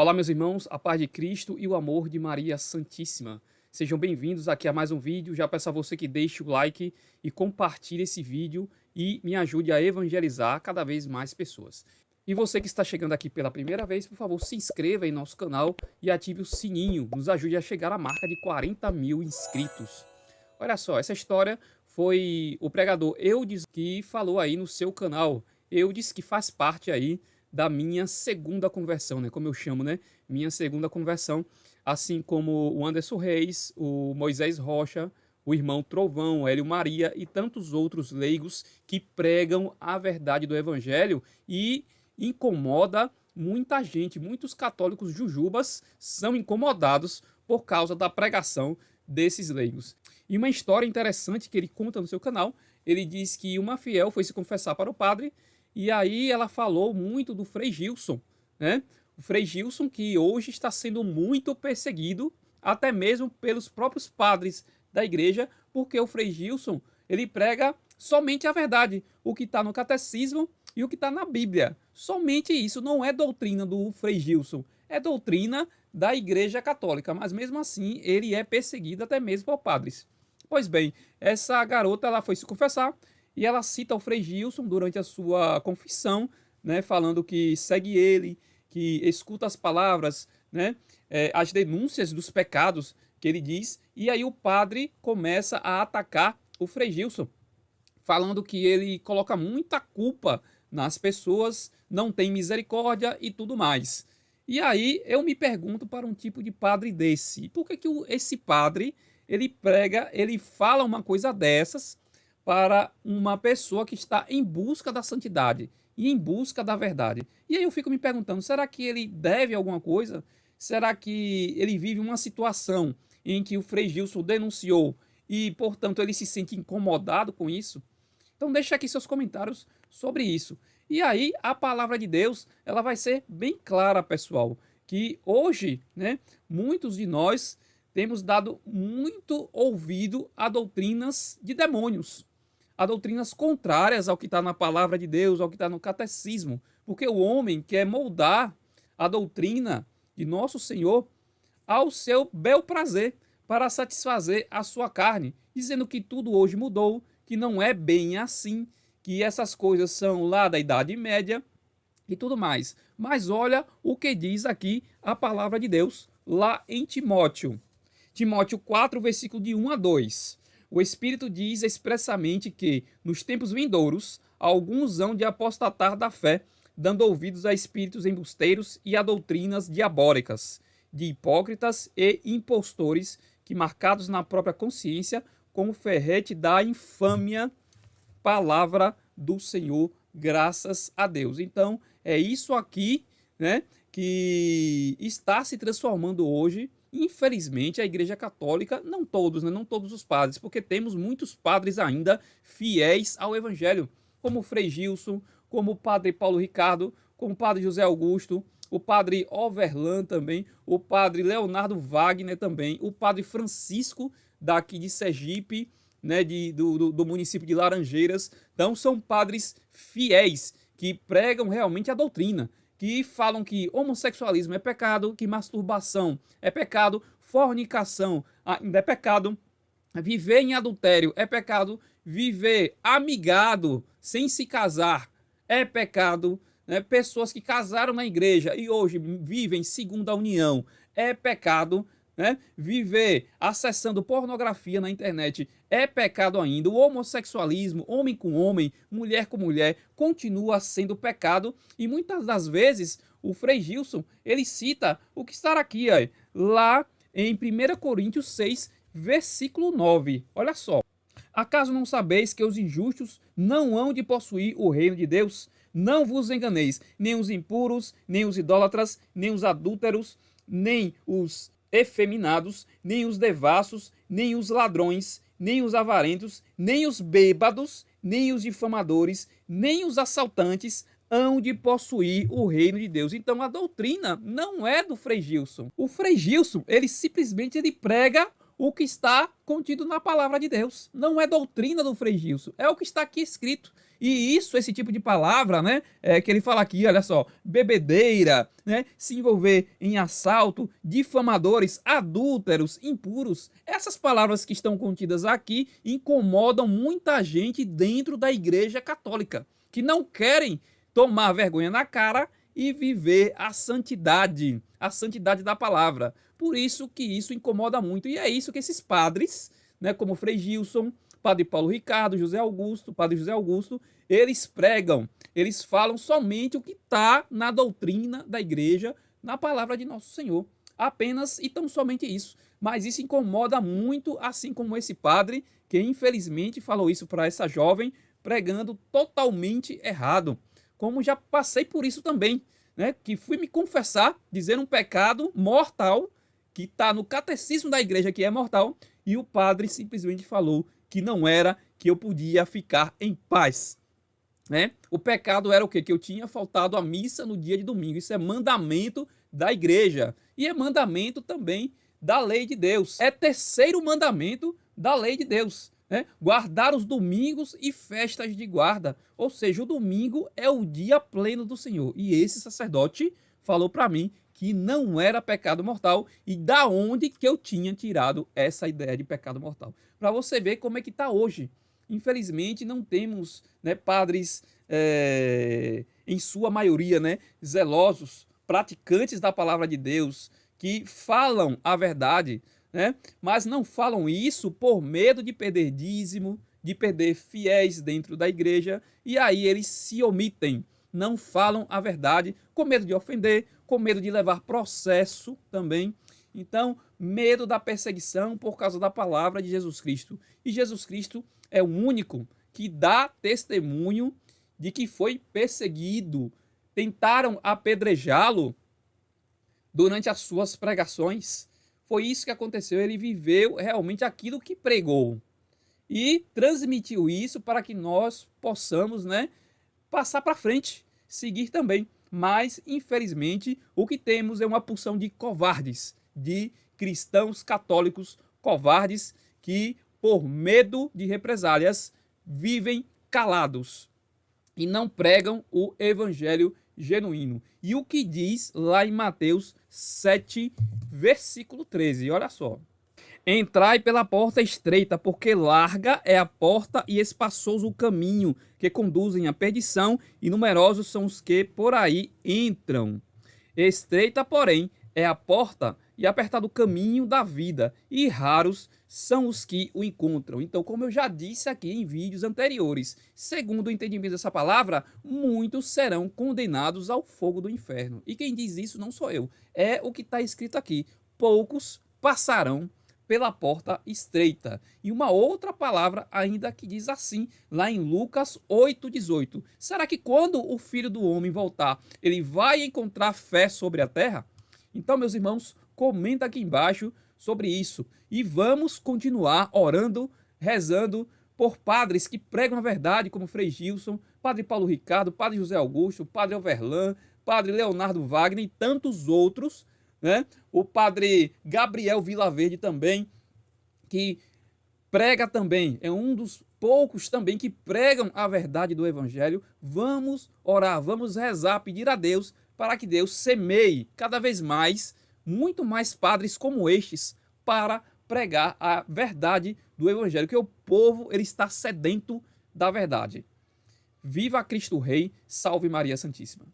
Olá, meus irmãos, a paz de Cristo e o amor de Maria Santíssima. Sejam bem-vindos aqui a mais um vídeo. Já peço a você que deixe o like e compartilhe esse vídeo e me ajude a evangelizar cada vez mais pessoas. E você que está chegando aqui pela primeira vez, por favor, se inscreva em nosso canal e ative o sininho. Nos ajude a chegar à marca de 40 mil inscritos. Olha só, essa história foi o pregador Eudes que falou aí no seu canal. Eudes que faz parte aí da minha segunda conversão, né? Como eu chamo, né? Minha segunda conversão, assim como o Anderson Reis, o Moisés Rocha, o irmão Trovão, o Hélio Maria e tantos outros leigos que pregam a verdade do evangelho e incomoda muita gente. Muitos católicos jujubas são incomodados por causa da pregação desses leigos. E uma história interessante que ele conta no seu canal, ele diz que uma fiel foi se confessar para o padre. E aí ela falou muito do Frei Gilson, né? O Frei Gilson que hoje está sendo muito perseguido, até mesmo pelos próprios padres da igreja, porque o Frei Gilson, ele prega somente a verdade, o que está no catecismo e o que está na Bíblia. Somente isso, não é doutrina do Frei Gilson, é doutrina da Igreja Católica, mas mesmo assim ele é perseguido até mesmo por padres. Pois bem, essa garota ela foi se confessar, e ela cita o Frei Gilson durante a sua confissão, né, falando que segue ele, que escuta as palavras, né, as denúncias dos pecados que ele diz. E aí o padre começa a atacar o Frei Gilson, falando que ele coloca muita culpa nas pessoas, não tem misericórdia e tudo mais. E aí eu me pergunto para um tipo de padre desse, por que esse padre, ele prega, ele fala uma coisa dessas, para uma pessoa que está em busca da santidade e em busca da verdade. E aí eu fico me perguntando, será que ele deve alguma coisa? Será que ele vive uma situação em que o Frei Gilson denunciou e, portanto, ele se sente incomodado com isso? Então deixa aqui seus comentários sobre isso. E aí a palavra de Deus, ela vai ser bem clara, pessoal, que hoje, né, muitos de nós temos dado muito ouvido a doutrinas de demônios, a doutrinas contrárias ao que está na palavra de Deus, ao que está no catecismo, porque o homem quer moldar a doutrina de nosso Senhor ao seu bel prazer, para satisfazer a sua carne, dizendo que tudo hoje mudou, que não é bem assim, que essas coisas são lá da Idade Média e tudo mais. Mas olha o que diz aqui a palavra de Deus, lá em Timóteo. Timóteo 4, versículo de 1 a 2. O Espírito diz expressamente que, nos tempos vindouros, alguns hão de apostatar da fé, dando ouvidos a espíritos embusteiros e a doutrinas diabólicas, de hipócritas e impostores, que, marcados na própria consciência, com o ferrete da infâmia, palavra do Senhor, graças a Deus. Então, é isso aqui, né, que está se transformando hoje. Infelizmente, a Igreja Católica, não todos, né, não todos os padres, porque temos muitos padres ainda fiéis ao Evangelho, como o Frei Gilson, como o padre Paulo Ricardo, como o padre José Augusto, o padre Overlan também, o padre Leonardo Wagner também, o padre Francisco, daqui de Sergipe, né, do município de Laranjeiras. Então, são padres fiéis que pregam realmente a doutrina, que falam que homossexualismo é pecado, que masturbação é pecado, fornicação ainda é pecado, viver em adultério é pecado, viver amigado sem se casar é pecado, né? Pessoas que casaram na igreja e hoje vivem segundo a união é pecado, né? Viver acessando pornografia na internet é pecado ainda. O homossexualismo, homem com homem, mulher com mulher, continua sendo pecado. E muitas das vezes o Frei Gilson, ele cita o que está aqui, ó, lá em 1 Coríntios 6, versículo 9. Olha só. Acaso não sabeis que os injustos não hão de possuir o reino de Deus? Não vos enganeis, nem os impuros, nem os idólatras, nem os adúlteros, nem os efeminados, nem os devassos, nem os ladrões, nem os avarentos, nem os bêbados, nem os difamadores, nem os assaltantes hão de possuir o reino de Deus. Então a doutrina não é do Frei Gilson. O Frei Gilson, ele simplesmente prega o que está contido na palavra de Deus. Não é doutrina do Frei Gilson, é o que está aqui escrito. E isso, esse tipo de palavra, né, que ele fala aqui, olha só, bebedeira, né, se envolver em assalto, difamadores, adúlteros, impuros, essas palavras que estão contidas aqui incomodam muita gente dentro da Igreja Católica, que não querem tomar vergonha na cara e viver a santidade da palavra. Por isso que isso incomoda muito, e é isso que esses padres, né, como Frei Gilson, Padre Paulo Ricardo, Padre José Augusto, eles pregam, eles falam somente o que está na doutrina da igreja, na palavra de nosso Senhor. Apenas e tão somente isso. Mas isso incomoda muito, assim como esse padre, que infelizmente falou isso para essa jovem, pregando totalmente errado. Como já passei por isso também, né? Que fui me confessar, dizer um pecado mortal, que está no catecismo da igreja, que é mortal, e o padre simplesmente falou que não era, que eu podia ficar em paz. Né? O pecado era o quê? Que eu tinha faltado à missa no dia de domingo. Isso é mandamento da igreja. E é mandamento também da lei de Deus. É terceiro mandamento da lei de Deus. Né? Guardar os domingos e festas de guarda. Ou seja, o domingo é o dia pleno do Senhor. E esse sacerdote falou para mim que não era pecado mortal, e da onde que eu tinha tirado essa ideia de pecado mortal. Para você ver como é que está hoje. Infelizmente não temos, né, padres, em sua maioria, né, zelosos, praticantes da palavra de Deus, que falam a verdade, né, mas não falam isso por medo de perder dízimo, de perder fiéis dentro da igreja, e aí eles se omitem, não falam a verdade, com medo de ofender, com medo de levar processo também. Então, medo da perseguição por causa da palavra de Jesus Cristo. E Jesus Cristo é o único que dá testemunho de que foi perseguido. Tentaram apedrejá-lo durante as suas pregações. Foi isso que aconteceu. Ele viveu realmente aquilo que pregou. E transmitiu isso para que nós possamos, né, passar para frente, seguir também. Mas, infelizmente, o que temos é uma porção de covardes, de cristãos católicos covardes que, por medo de represálias, vivem calados e não pregam o evangelho genuíno. E o que diz lá em Mateus 7, versículo 13, olha só. Entrai pela porta estreita, porque larga é a porta e espaçoso o caminho que conduzem à perdição, e numerosos são os que por aí entram. Estreita, porém, é a porta e apertado o caminho da vida, e raros são os que o encontram. Então, como eu já disse aqui em vídeos anteriores, segundo o entendimento dessa palavra, muitos serão condenados ao fogo do inferno. E quem diz isso não sou eu, é o que está escrito aqui. Poucos passarão pela porta estreita. E uma outra palavra ainda que diz assim, lá em Lucas 8,18. Será que quando o Filho do Homem voltar, ele vai encontrar fé sobre a terra? Então, meus irmãos, comenta aqui embaixo sobre isso. E vamos continuar orando, rezando por padres que pregam a verdade, como Frei Gilson, Padre Paulo Ricardo, Padre José Augusto, Padre Overlan, Padre Leonardo Wagner e tantos outros, né? O Padre Gabriel Vilaverde também, que prega também, é um dos poucos também que pregam a verdade do Evangelho. Vamos orar, vamos rezar, pedir a Deus para que Deus semeie cada vez mais, muito mais padres como estes, para pregar a verdade do Evangelho, que o povo ele está sedento da verdade. Viva Cristo Rei, salve Maria Santíssima.